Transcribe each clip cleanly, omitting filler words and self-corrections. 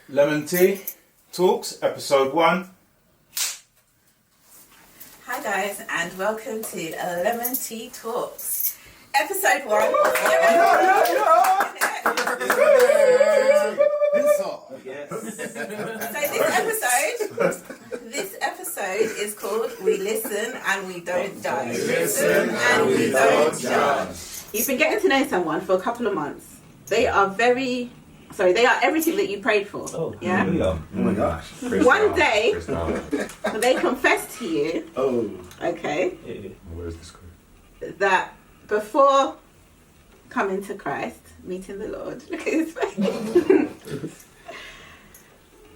Lemon Tea Talks, episode 1. Hi guys, and welcome to Lemon Tea Talks, episode 1. So this episode is called We Listen and We Don't Judge. Listen and we don't judge. You've been getting to know someone for a couple of months. They are everything that you prayed for. Oh, yeah. Oh my gosh. One day, they confess to you. Oh. Okay. Where is this going? That before coming to Christ, meeting the Lord, look at his face.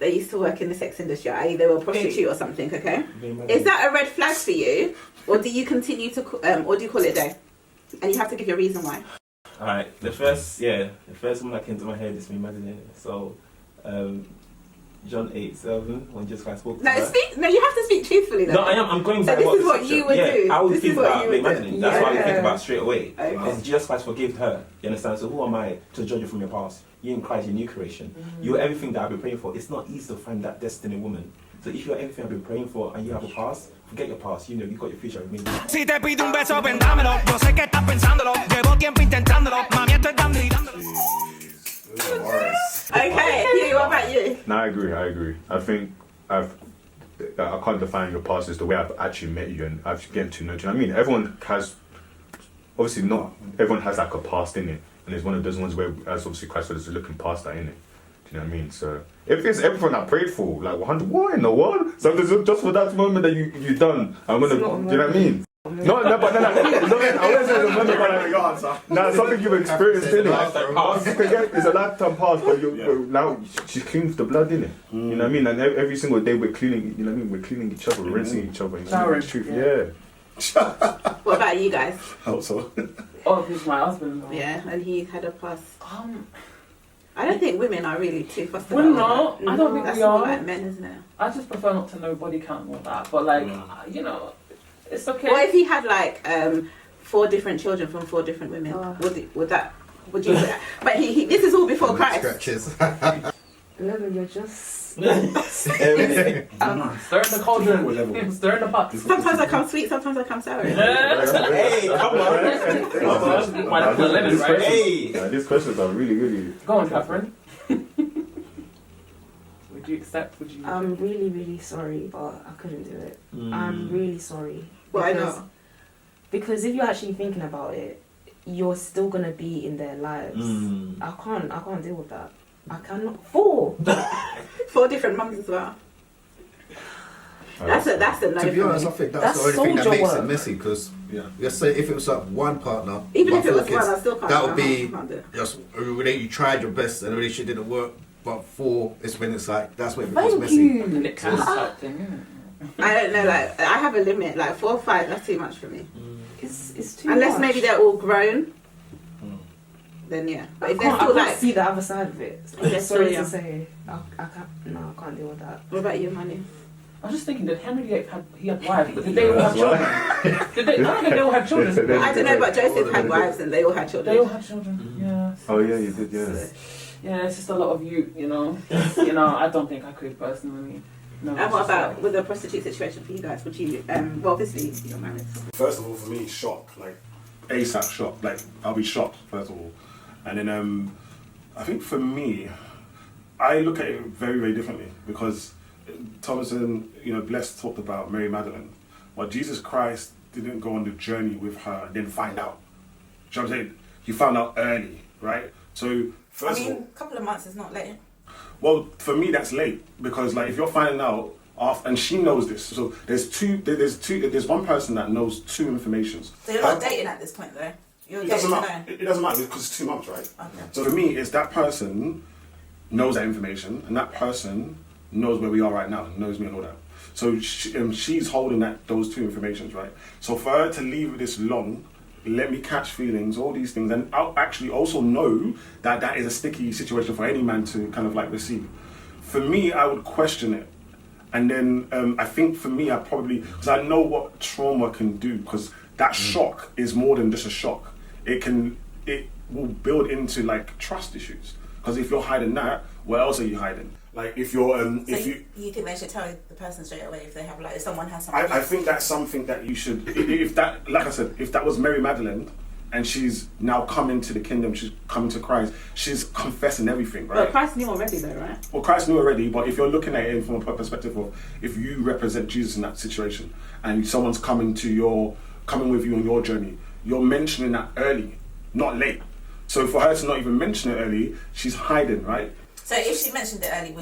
They used to work in the sex industry, i.e. they were a prostitute or something, okay? Is that a red flag for you? Or do you continue to, or do you call it a day? And you have to give your reason why. Alright, the first one that came to my head is me Madeline. So, John 8:7, when Jesus Christ spoke to her. No, you have to speak truthfully though. No, I'm going so back. this is what you would do. I would this think about me do. Madeline. That's what I would think about straight away. Okay. Because Jesus Christ forgave her. You understand? So who am I to judge you from your past? You in Christ, you're new creation. You're everything that I've been praying for. It's not easy to find that destiny woman. So if you're everything I've been praying for and you have a past, forget your past. You know, you got your future with me. Si te pido un beso, vendámelo. Yo sé que estás pensándolo. Llevo tiempo intentándolo. Mami, estoy tan gritándolo. Okay, Hugh, what about you? No, I agree. I think I can't define your past as the way I've actually met you and I've getting to know you. Do you know what I mean? Everyone has, obviously not everyone has like a past in it. And it's one of those ones where, as obviously Christ was looking past that, innit? Do you know what I mean? So, if it's everything I prayed for, like, why in the world? So, just for that moment that you done, I'm gonna, do you know what I mean? No, I wouldn't say it's a moment, but nah, something you've experienced, innit? It's a lifetime past, but now she's clean with the blood, innit? You know what I mean? And every single day we're cleaning, you know what I mean? We're cleaning each other, we're rinsing each other. Showering. What about you guys? Also. Oh, he's my husband. Yeah, and he had a past. I don't think women are really too fussed We're about not. I don't think that's we are. more like men, isn't it? I just prefer not to know body count and all that. But like, you know, it's okay. What if he had like 4 different children from 4 different women? Would you? But this is all before Christ. Scratches. 11, you're just... Stirring the cauldron. Stirring the pot. Sometimes I come sweet, sometimes I come sour. Hey, come on. Might have put lemon, right? Hey. These questions are really... Go on, Catherine. Would you accept? Would you? I'm really, really sorry, but I couldn't do it. I'm really sorry. Why not? Because if you're actually thinking about it, you're still gonna be in their lives. I can't deal with that. I cannot. 4 different mums as well. That's a no. To be honest, I think that's the only thing that makes it messy. Because let's say if it was like one partner, even if it was one, I still can't. That would be just you tried your best and the relationship didn't work. But 4 is when it's like that's when it becomes messy. And it can type thing, isn't it? I don't know. Like I have a limit. Like 4 or 5, that's too much for me. It's too Unless much. maybe they're all grown. Then yeah, but if they're still I can't like see the other side of it. They're Sorry still to say, I can't deal with that. What about you, Manu? I was just thinking that Henry VIII had wives, but did they all have children? I don't think they all had children. I don't know, but Joseph had wives and they all had children. They all had children. Yeah. Oh yeah, you did. Yeah. Yeah, it's just a lot of you know. I don't think I could personally. No. And what about with the prostitute situation for you guys? Would you? Well, obviously you're married. First of all, for me, shock. Like, ASAP shock. Like, I'll be shocked, first of all. And then, I think for me, I look at it very, very differently. Because Thomas and, Bless talked about Mary Magdalene. But Jesus Christ didn't go on the journey with her and then find out. Do you know what I'm saying? He found out early, right? So, first of all, a couple of months is not late. well, for me, that's late. Because, like, if you're finding out and she knows this. So there's one person that knows two informations. So you're not dating at this point, though. You're It getting doesn't to matter. know. It doesn't matter because it's 2 months, right? Okay. So for me, it's that person knows that information, and that person knows where we are right now, and knows me and all that. So she's holding those two informations, right? So for her to leave it this long, let me catch feelings, all these things, and I'll actually also know that that is a sticky situation for any man to kind of like receive. For me, I would question it. And then I think for me, because I know what trauma can do, because that shock is more than just a shock. It will build into like trust issues. Because if you're hiding that, what else are you hiding? Like if you're, you think they should tell the person straight away if they have if someone has something? I think that's something that you should, if that, like I said, if that was Mary Magdalene, and she's now come into the kingdom, she's come to Christ, she's confessing everything, right? Well, Christ knew already though, right? Well, Christ knew already, but if you're looking at it from a perspective of if you represent Jesus in that situation and someone's coming with you on your journey, you're mentioning that early, not late. So for her to not even mention it early, she's hiding, right? So if she mentioned it early,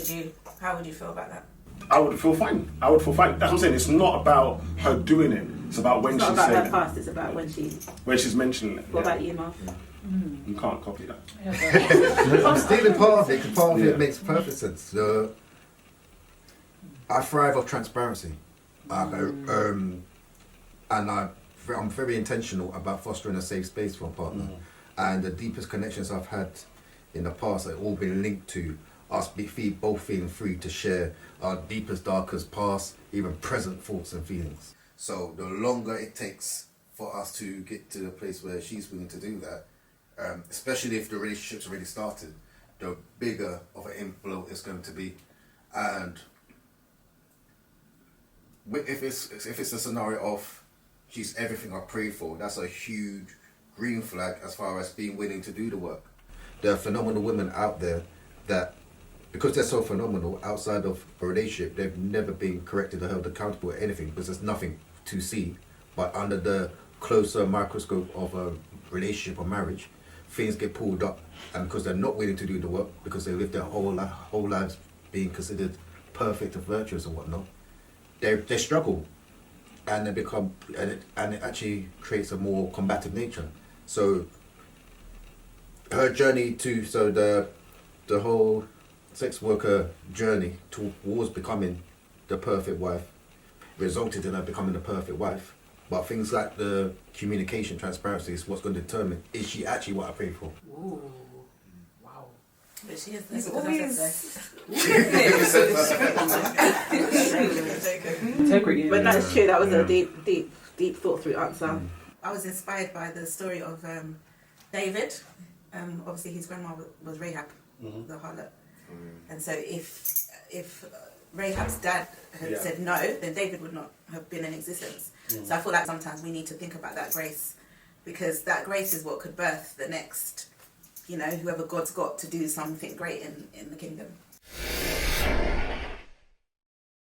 how would you feel about that? I would feel fine. That's what I'm saying. It's not about her doing it. It's about when she's saying it. It's not about her past, it's about when she's mentioning it. What about you, Mark? You can't copy that. I'm stealing part of it, because part of it makes perfect sense. I thrive off transparency. And I'm very intentional about fostering a safe space for a partner. And the deepest connections I've had in the past have all been linked to us both feeling free to share our deepest, darkest past, even present thoughts and feelings. So the longer it takes for us to get to the place where she's willing to do that, especially if the relationship's already started, the bigger of an inflow it's going to be. And if it's a scenario of she's everything I pray for, that's a huge green flag as far as being willing to do the work. There are phenomenal women out there that, because they're so phenomenal outside of a relationship, they've never been corrected or held accountable or anything because there's nothing to see. But under the closer microscope of a relationship or marriage, things get pulled up, and because they're not willing to do the work, because they live their whole lives being considered perfect and virtuous and whatnot, they struggle, and they become, and it actually creates a more combative nature. So her journey the whole sex worker journey towards becoming the perfect wife resulted in her becoming the perfect wife. But things like the communication, transparency is what's going to determine, is she actually what I prayed for? Ooh, wow. But she is. It's always... Integrity. But that's true. That was a deep thought through answer. I was inspired by the story of David. Obviously, his grandma was Rahab, the harlot. And so if Rahab's dad had said no, then David would not have been in existence. So I feel like sometimes we need to think about that grace, because that grace is what could birth the next, whoever God's got to do something great in the kingdom.